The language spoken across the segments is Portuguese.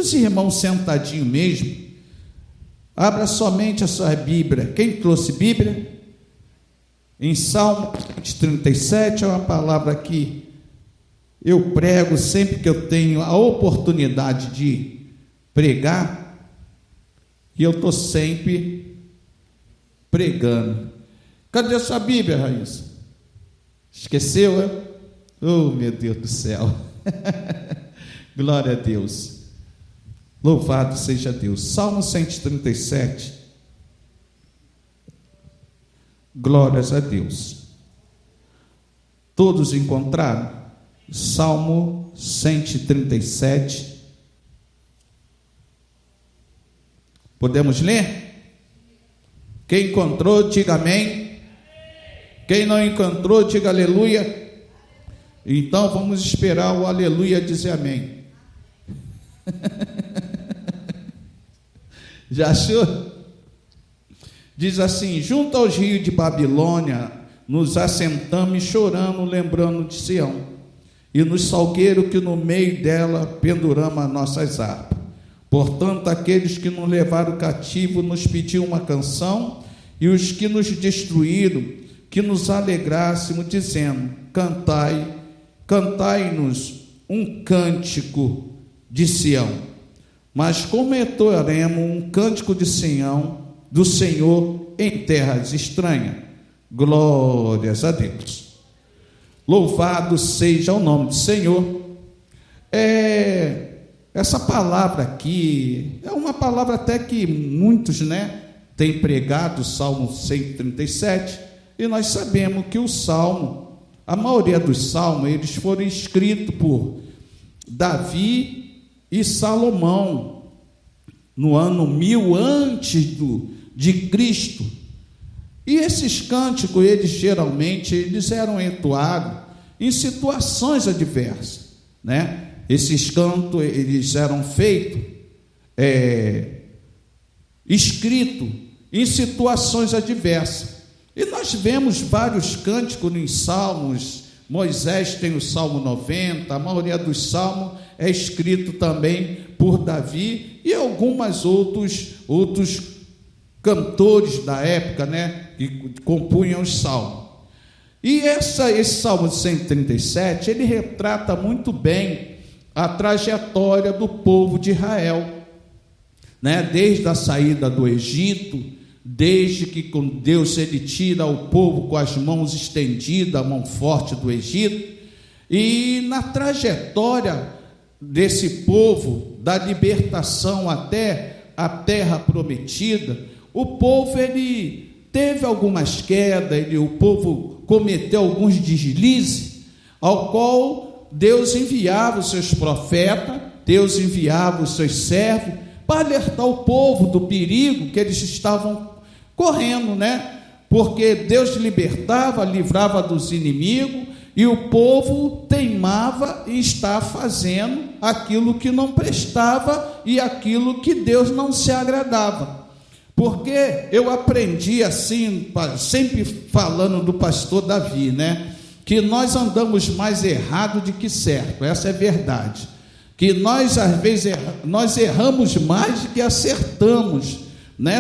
Os irmãos sentadinho mesmo, abra somente a sua Bíblia. Quem trouxe Bíblia? Em Salmo 37, é uma palavra que eu prego sempre que eu tenho a oportunidade de pregar, e eu estou sempre pregando. Cadê a sua Bíblia, Raíssa? Esqueceu, é? Oh, meu Deus do céu. Glória a Deus. Louvado seja Deus. Salmo 137. Glórias a Deus. Todos encontraram? Salmo 137. Podemos ler? Quem encontrou, diga amém. Quem não encontrou, diga aleluia. Então vamos esperar o aleluia dizer amém. Já achou? Diz assim: junto aos rios de Babilônia nos assentamos chorando, lembrando de Sião, e nos salgueiros que no meio dela penduramos as nossas harpas. Portanto, aqueles que nos levaram cativo nos pediam uma canção, e os que nos destruíram, que nos alegrássemos, dizendo: cantai, cantai-nos um cântico de Sião. Mas como entoaremos um cântico de Sião, do Senhor em terras estranhas? Glórias a Deus. Louvado seja o nome do Senhor. Essa palavra aqui é uma palavra até que muitos, têm pregado, o Salmo 137, e nós sabemos que o Salmo, a maioria dos salmos, eles foram escritos por Davi e Salomão, no ano 1000 antes de Cristo. E esses cânticos, eles eram entoados em situações adversas, Esses cantos, eles eram feitos, escritos em situações adversas. E nós vemos vários cânticos em salmos. Moisés tem o Salmo 90, a maioria dos salmos é escrito também por Davi e alguns outros cantores da época, que compunham os salmos. E esse Salmo 137, ele retrata muito bem a trajetória do povo de Israel, desde a saída do Egito, desde que com Deus ele tira o povo com as mãos estendidas, a mão forte do Egito, e na trajetória desse povo, da libertação até a terra prometida, o povo ele teve algumas quedas, o povo cometeu alguns deslizes, ao qual Deus enviava os seus profetas, Deus enviava os seus servos para alertar o povo do perigo que eles estavam correndo, porque Deus libertava, livrava dos inimigos, e o povo teimava em estar fazendo aquilo que não prestava e aquilo que Deus não se agradava. Porque eu aprendi assim, sempre falando do pastor Davi, que nós andamos mais errado do que certo. Essa é verdade. Que nós, às vezes, nós erramos mais do que acertamos,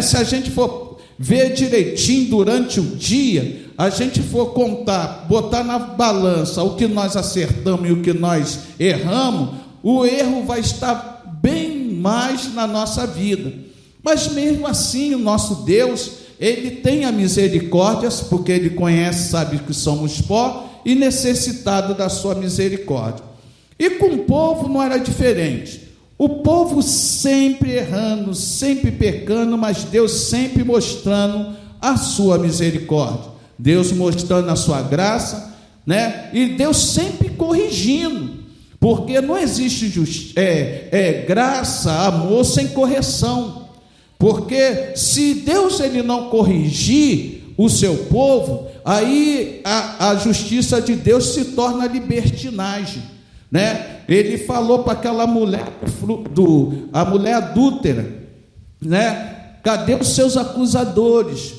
Se a gente for ver direitinho durante o dia, a gente for contar, botar na balança o que nós acertamos e o que nós erramos, o erro vai estar bem mais na nossa vida. Mas mesmo assim, o nosso Deus, ele tem a misericórdia, porque ele conhece, sabe que somos pó e necessitado da sua misericórdia. E com o povo não era diferente. O povo sempre errando, sempre pecando, mas Deus sempre mostrando a sua misericórdia, Deus mostrando a sua graça, e Deus sempre corrigindo, porque não existe graça, amor sem correção. Porque se Deus ele não corrigir o seu povo, aí a justiça de Deus se torna libertinagem, Ele falou para aquela mulher, a mulher adúltera, cadê os seus acusadores?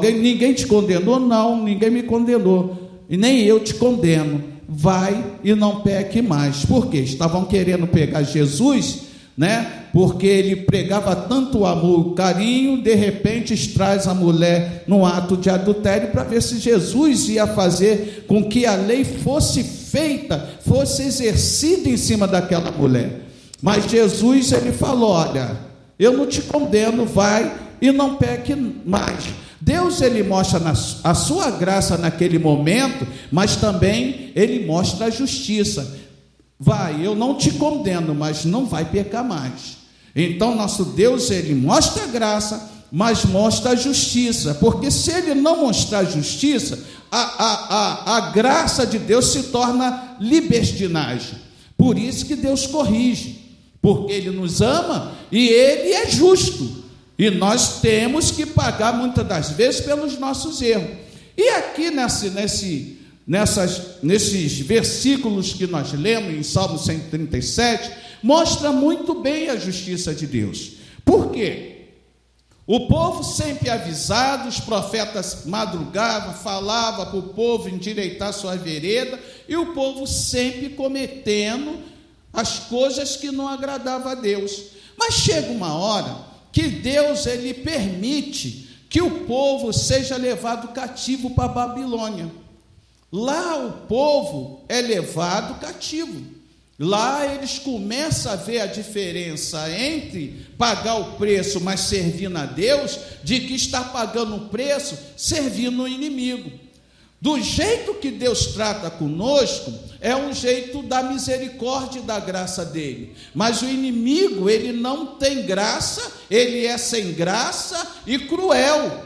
Ninguém te condenou? Não, ninguém me condenou, e nem eu te condeno. Vai e não peque mais. Por quê? Estavam querendo pegar Jesus né? Porque ele pregava tanto o amor, o carinho, de repente traz a mulher no ato de adultério para ver se Jesus ia fazer com que a lei fosse feita, fosse exercida em cima daquela mulher. Mas Jesus, ele falou: olha, eu não te condeno, vai e não peque mais. Deus, ele mostra a sua graça naquele momento, mas também ele mostra a justiça. Vai, eu não te condeno, mas não vai pecar mais. Então nosso Deus, ele mostra a graça, mas mostra a justiça, porque se ele não mostrar a justiça, a graça de Deus se torna libertinagem. Por isso que Deus corrige, porque ele nos ama e ele é justo, e nós temos que pagar muitas das vezes pelos nossos erros. E aqui nesses versículos que nós lemos em Salmo 137, mostra muito bem a justiça de Deus. Por quê? O povo sempre avisado, os profetas madrugavam, falavam para o povo endireitar sua vereda, e o povo sempre cometendo as coisas que não agradavam a Deus. Mas chega uma hora que Deus, ele permite que o povo seja levado cativo para a Babilônia. Lá o povo é levado cativo. Lá eles começam a ver a diferença entre pagar o preço, mas servindo a Deus, de que está pagando o preço servindo o inimigo. Do jeito que Deus trata conosco, é um jeito da misericórdia e da graça dele. Mas o inimigo, ele não tem graça, ele é sem graça e cruel.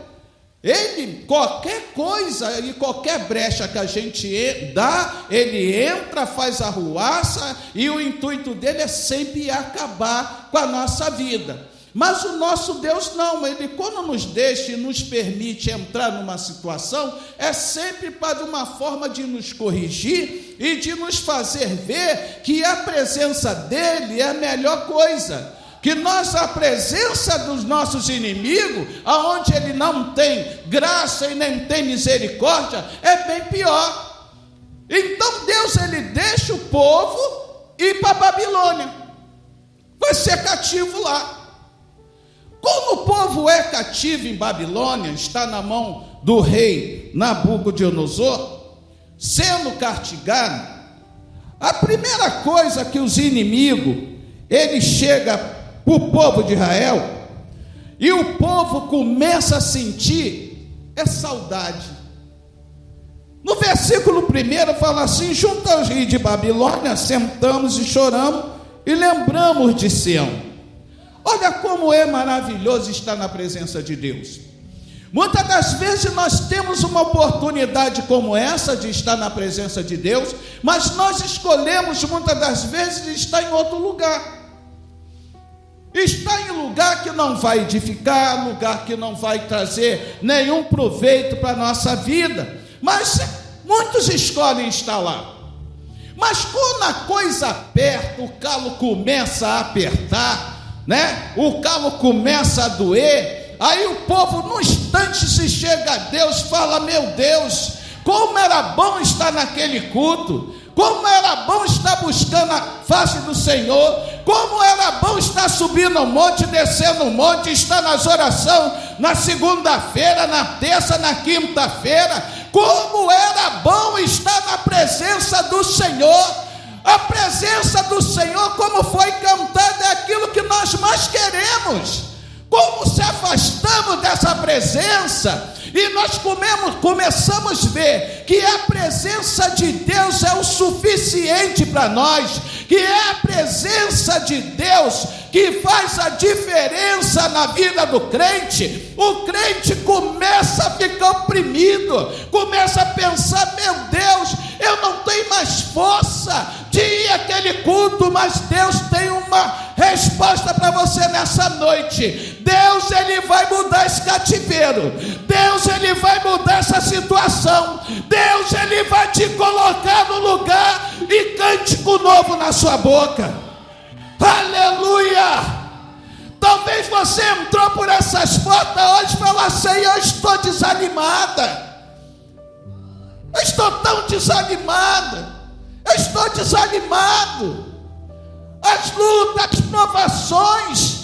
Ele, qualquer coisa e qualquer brecha que a gente dá, ele entra, faz arruaça, e o intuito dele é sempre acabar com a nossa vida. Mas o nosso Deus não, ele quando nos deixa e nos permite entrar numa situação, é sempre para uma forma de nos corrigir e de nos fazer ver que a presença dele é a melhor coisa. Que a presença dos nossos inimigos, aonde ele não tem graça e nem tem misericórdia, é bem pior. Então Deus, ele deixa o povo ir para a Babilônia, vai ser cativo lá. Como o povo é cativo em Babilônia, está na mão do rei Nabucodonosor, sendo castigado, a primeira coisa que os inimigos, ele chega para o povo de Israel, e o povo começa a sentir saudade. No versículo 1 fala assim: junto aos rios de Babilônia, sentamos e choramos e lembramos de Sião. Olha como é maravilhoso estar na presença de Deus. Muitas das vezes nós temos uma oportunidade como essa de estar na presença de Deus, mas nós escolhemos muitas das vezes de estar em outro lugar. Está em lugar que não vai edificar, lugar que não vai trazer nenhum proveito para a nossa vida, mas muitos escolhem estar lá. Mas quando a coisa aperta, o calo começa a apertar, né? O calo começa a doer, aí o povo no instante se chega a Deus, fala: meu Deus, como era bom estar naquele culto, como era bom estar buscando a face do Senhor, como era bom estar subindo o monte, descendo o monte, estar nas orações, na segunda-feira, na terça, na quinta-feira, como era bom estar na presença do Senhor. A presença do Senhor, como foi cantada, é aquilo que nós mais queremos. Como se afastamos dessa presença e nós começamos a ver que a presença de Deus é o suficiente para nós, que é a presença de Deus que faz a diferença na vida do crente. O crente começa a ficar oprimido, começa a pensar: meu Deus, eu não tenho mais força de ir àquele culto, mas Deus tem uma resposta para você nessa noite. Deus, ele vai mudar esse cativeiro. Deus, ele vai mudar essa situação. Deus, ele vai te colocar no lugar e cântico novo na sua boca. Aleluia! Talvez você entrou por essas portas hoje e falou assim: eu estou desanimada. Eu estou tão desanimada. Eu estou desanimado. As lutas, as provações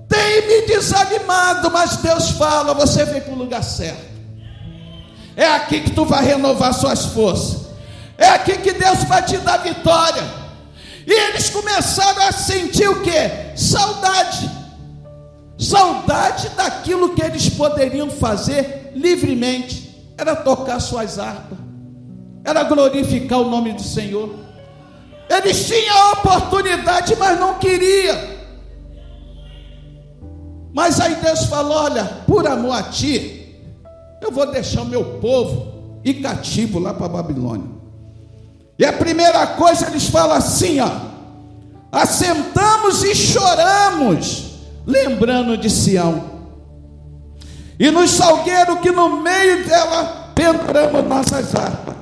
têm me desanimado, mas Deus fala: você veio para o lugar certo. É aqui que tu vai renovar suas forças. É aqui que Deus vai te dar vitória. E eles começaram a sentir o quê? Saudade. Saudade daquilo que eles poderiam fazer livremente. Era tocar suas harpas, era glorificar o nome do Senhor. Eles tinham a oportunidade, mas não queriam. Mas aí Deus falou: olha, por amor a ti, eu vou deixar o meu povo ir cativo lá para a Babilônia. E a primeira coisa eles falam assim, ó: assentamos e choramos, lembrando de Sião, e nos salgueiros que no meio dela penduramos nossas harpas,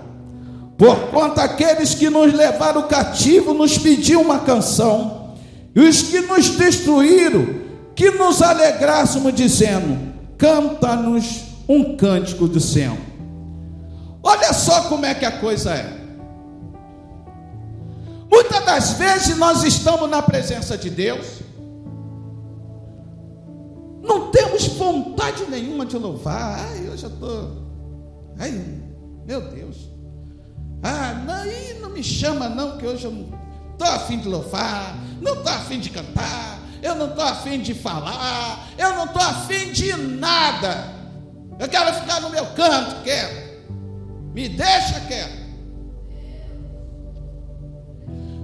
porquanto aqueles que nos levaram cativo nos pediam uma canção, e os que nos destruíram, que nos alegrássemos, dizendo: canta-nos um cântico do Sião. Olha só como é que a coisa é. Muitas das vezes nós estamos na presença de Deus, não temos vontade nenhuma de louvar. Ai, hoje eu estou, ai, meu Deus, não me chama não, que hoje eu não estou a fim de louvar, não estou a fim de cantar, eu não estou a fim de falar, eu não estou a fim de nada. Eu quero ficar no meu canto, quero. Me deixa quieto.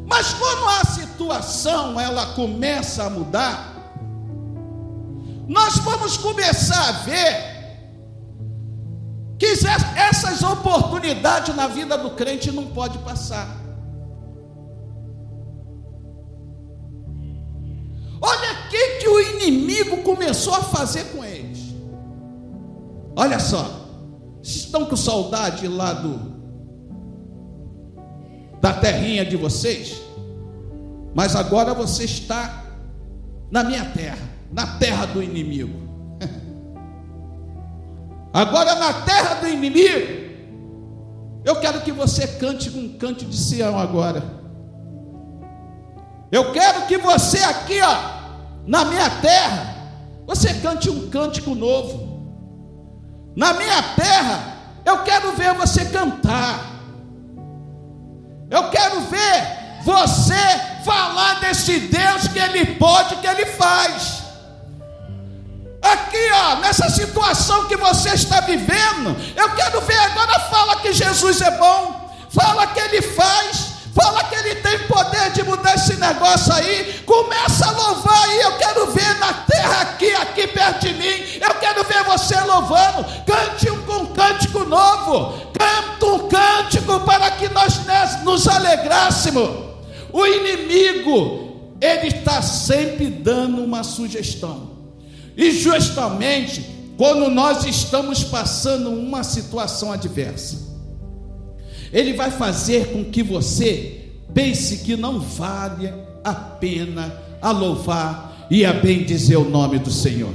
Mas quando a situação ela começa a mudar, nós vamos começar a ver que essas oportunidades na vida do crente não pode passar. Olha o que o inimigo começou a fazer com eles. Olha só, vocês estão com saudade lá da terrinha de vocês? Mas agora você está na minha terra, na terra do inimigo. Agora na terra do inimigo, eu quero que você cante com um canto de Sião agora. Eu quero que você aqui, ó, na minha terra, você cante um cântico novo. Na minha terra, eu quero ver você cantar. Eu quero ver você falar desse Deus que Ele pode, que Ele faz. Aqui, ó, nessa situação que você está vivendo, eu quero ver agora. Fala que Jesus é bom, fala que Ele faz, fala que Ele tem poder de mudar esse negócio aí. Começa a louvar aí. Eu quero ver na terra aqui perto de mim. Eu quero ver você louvando. Cante um cântico novo. Canta um cântico para que nós nos alegrássemos. O inimigo, ele está sempre dando uma sugestão. E justamente quando nós estamos passando uma situação adversa, ele vai fazer com que você pense que não vale a pena a louvar e a bendizer o nome do Senhor.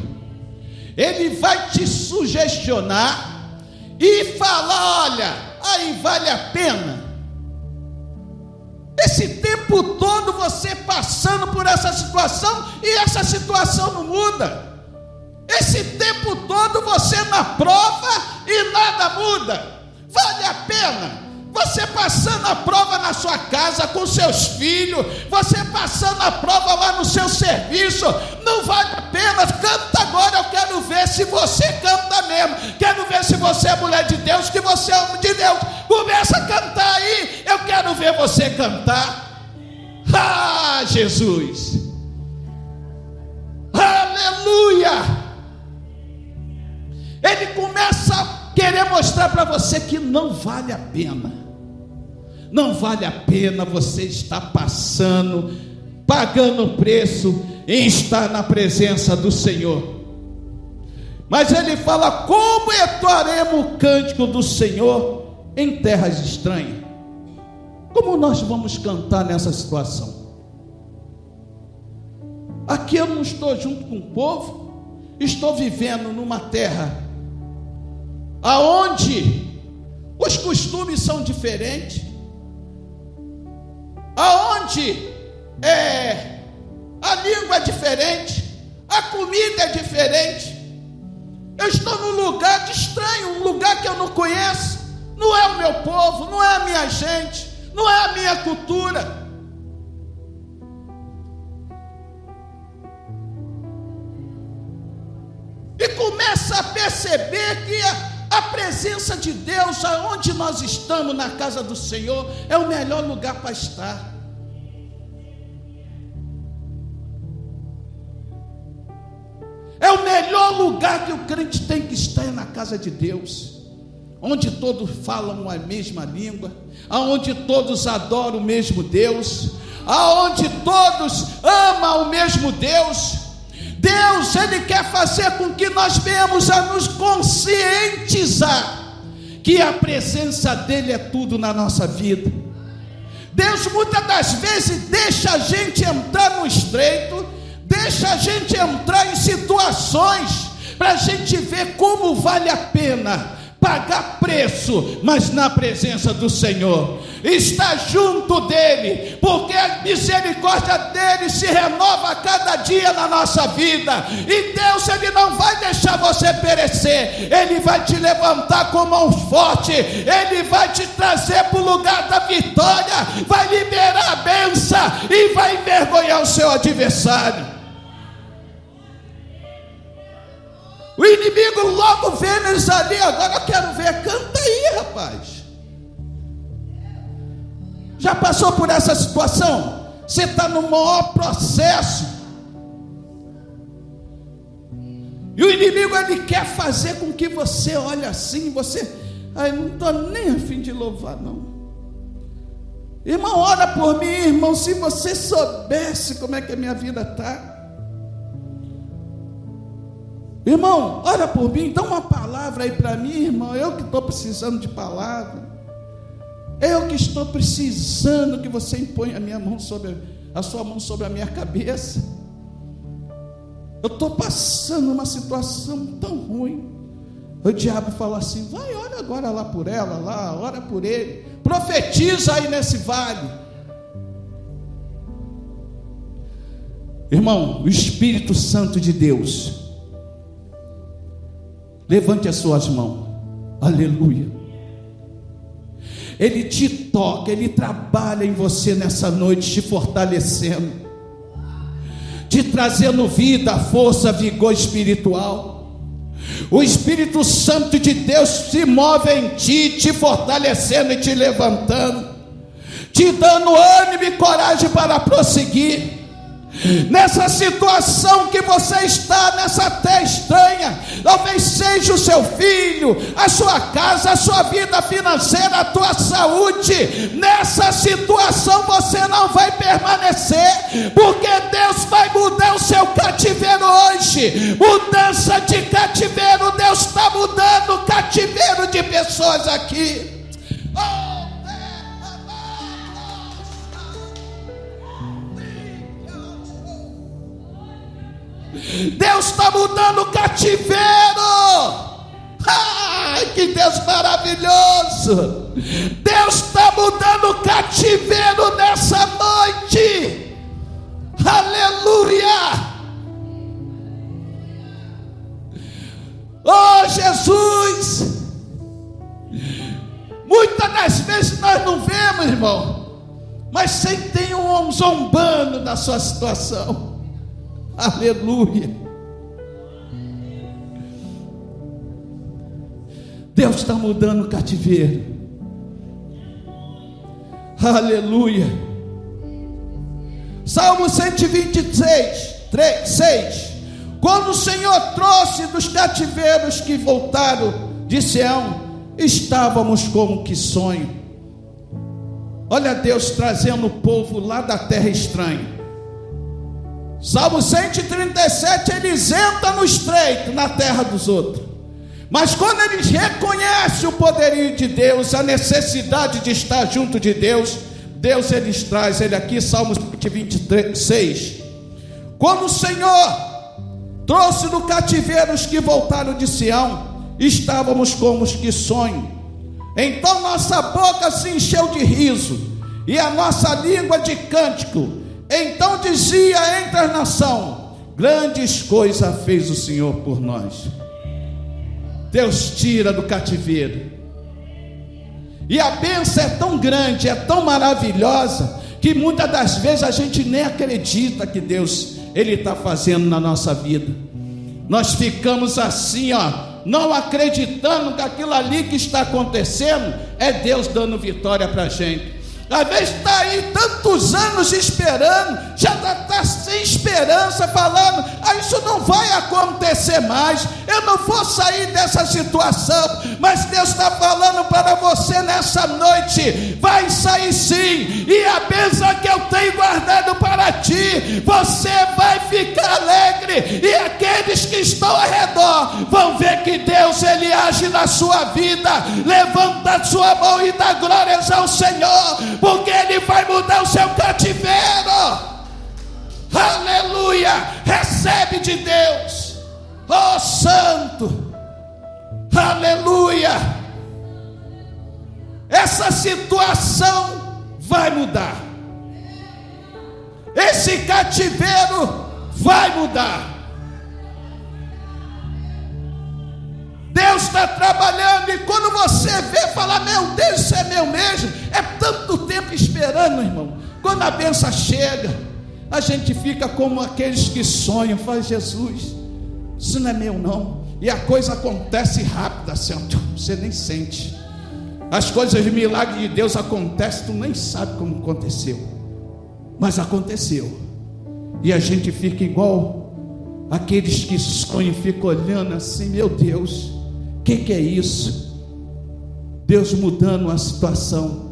Ele vai te sugestionar e falar: olha, aí vale a pena. Esse tempo todo você passando por essa situação e essa situação não muda. Esse tempo todo você na prova e nada muda. Vale a pena você passando a prova na sua casa com seus filhos, você passando a prova lá no seu serviço? Não vale a pena. Canta agora. Eu quero ver se você canta mesmo. Quero ver se você é mulher de Deus, que você é homem de Deus. Começa a cantar aí. Eu quero ver você cantar. Ah, Jesus, aleluia. Ele começa a querer mostrar para você que não vale a pena. Não vale a pena você estar passando, pagando o preço em estar na presença do Senhor. Mas ele fala: como entoaremos o cântico do Senhor em terras estranhas? Como nós vamos cantar nessa situação? Aqui eu não estou junto com o povo, estou vivendo numa terra aonde os costumes são diferentes, aonde a língua é diferente, a comida é diferente. Eu estou num lugar de estranho, um lugar que eu não conheço. Não é o meu povo, não é a minha gente, não é a minha cultura. E começa a perceber que a presença de Deus, aonde nós estamos na casa do Senhor, é o melhor lugar para estar. É o melhor lugar que o crente tem que estar, é na casa de Deus, onde todos falam a mesma língua, aonde todos adoram o mesmo Deus, aonde todos amam o mesmo Deus. Deus, Ele quer fazer com que nós venhamos a nos conscientizar que a presença dEle é tudo na nossa vida. Deus muitas das vezes deixa a gente entrar no estreito, deixa a gente entrar em situações para a gente ver como vale a pena pagar preço, mas na presença do Senhor, está junto dEle, porque a misericórdia dEle se renova a cada dia na nossa vida, e Deus, Ele não vai deixar você perecer, Ele vai te levantar com mãos fortes, Ele vai te trazer para o lugar da vitória, vai liberar a bênção e vai envergonhar o seu adversário. O inimigo logo vê eles ali. Agora eu quero ver, canta aí, rapaz. Já passou por essa situação? Você está no maior processo, e o inimigo, ele quer fazer com que você olhe assim, você, não estou nem a fim de louvar não. Irmão, ora por mim, irmão, se você soubesse como é que a minha vida está. Irmão, ora por mim, dá uma palavra aí para mim, irmão. Eu que estou precisando de palavra. Eu que estou precisando que você imponha a sua mão sobre a minha cabeça. Eu estou passando uma situação tão ruim. O diabo fala assim: vai, ora agora lá por ela, lá, ora por ele. Profetiza aí nesse vale. Irmão, o Espírito Santo de Deus, levante as suas mãos, aleluia. Ele te toca, Ele trabalha em você nessa noite, te fortalecendo, te trazendo vida, força, vigor espiritual. O Espírito Santo de Deus se move em ti, te fortalecendo e te levantando, te dando ânimo e coragem para prosseguir. Nessa situação que você está, nessa terra estranha, talvez seja o seu filho, a sua casa, a sua vida financeira, a tua saúde. Nessa situação você não vai permanecer, porque Deus vai mudar o seu cativeiro hoje. Mudança de cativeiro, Deus está mudando o cativeiro de pessoas aqui. Deus está mudando o cativeiro. Ai, que Deus maravilhoso! Deus está mudando o cativeiro nessa noite. Aleluia! Oh Jesus! Muitas das vezes nós não vemos, irmão, mas sempre tem um zombando da sua situação. Aleluia. Deus está mudando o cativeiro. Aleluia. Salmo 126, 6. Quando o Senhor trouxe dos cativeiros que voltaram de Sião, estávamos como que sonho. Olha Deus trazendo o povo lá da terra estranha. Salmo 137, eles entram no estreito, na terra dos outros, mas quando eles reconhecem o poderio de Deus, a necessidade de estar junto de Deus, Deus eles traz, ele aqui, Salmo 126, quando o Senhor trouxe do cativeiro os que voltaram de Sião, estávamos como os que sonham, então nossa boca se encheu de riso, e a nossa língua de cântico. Então dizia entre as nações: grandes coisas fez o Senhor por nós. Deus tira do cativeiro. E a bênção é tão grande, é tão maravilhosa, que muitas das vezes a gente nem acredita que Deus, Ele está fazendo na nossa vida. Nós ficamos assim, não acreditando que aquilo ali que está acontecendo é Deus dando vitória para a gente. Às vezes está aí tantos anos esperando, já está sem esperança, falando: isso não vai acontecer mais, eu não vou sair dessa situação. Mas Deus está falando para você nessa noite: vai sair sim, e a bênção que eu tenho guardado para ti, você vai ficar alegre, e aqueles que estão ao redor vão ver que Deus, Ele age na sua vida. Levanta a sua mão e dá glórias ao Senhor, porque Ele vai mudar o seu cativeiro. Aleluia! Recebe de Deus, oh Santo, aleluia! Essa situação vai mudar, esse cativeiro vai mudar. Deus está trabalhando, e quando você vê, fala: meu Deus, isso é meu mesmo. É tanto tempo esperando, irmão. Quando a bênção chega, a gente fica como aqueles que sonham. Fala: Jesus, isso não é meu não. E a coisa acontece rápida, assim, você nem sente. As coisas de milagre de Deus acontecem, tu nem sabe como aconteceu, mas aconteceu. E a gente fica igual aqueles que sonham, ficam olhando assim: meu Deus, o que é isso? Deus mudando a situação,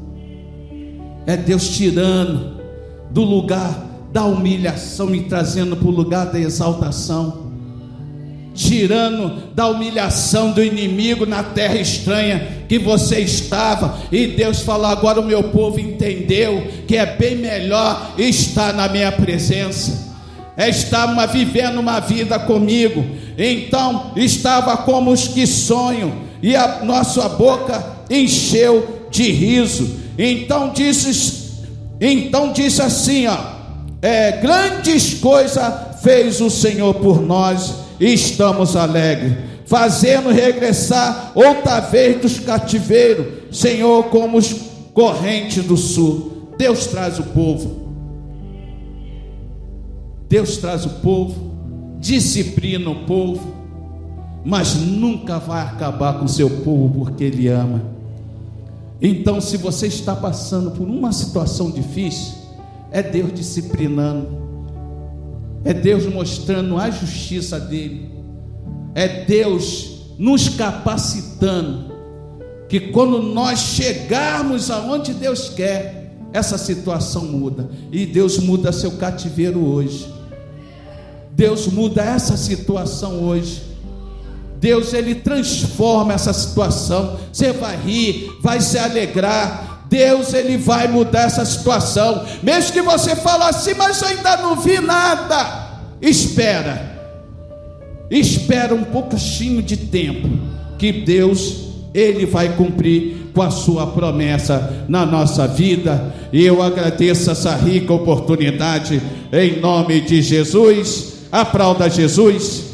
é Deus tirando do lugar da humilhação e trazendo para o lugar da exaltação, tirando da humilhação do inimigo na terra estranha que você estava, e Deus fala: agora o meu povo entendeu que é bem melhor estar na minha presença, é estar vivendo uma vida comigo. Então estava como os que sonham, e a nossa boca encheu de riso. Então disse assim, grandes coisas fez o Senhor por nós, e estamos alegres, fazendo regressar outra vez dos cativeiros, Senhor, como os correntes do sul. Deus traz o povo, Deus traz o povo, disciplina o povo, mas nunca vai acabar com o seu povo, porque Ele ama. Então, se você está passando por uma situação difícil, é Deus disciplinando, é Deus mostrando a justiça dEle, é Deus nos capacitando, que quando nós chegarmos aonde Deus quer, essa situação muda. E Deus muda seu cativeiro hoje, Deus muda essa situação hoje. Deus, Ele transforma essa situação. Você vai rir, vai se alegrar. Deus, Ele vai mudar essa situação. Mesmo que você fale assim: mas eu ainda não vi nada. Espera um pouquinho de tempo, que Deus, Ele vai cumprir com a sua promessa na nossa vida. E eu agradeço essa rica oportunidade, em nome de Jesus. Aplauda Jesus.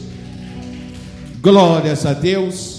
Glórias a Deus.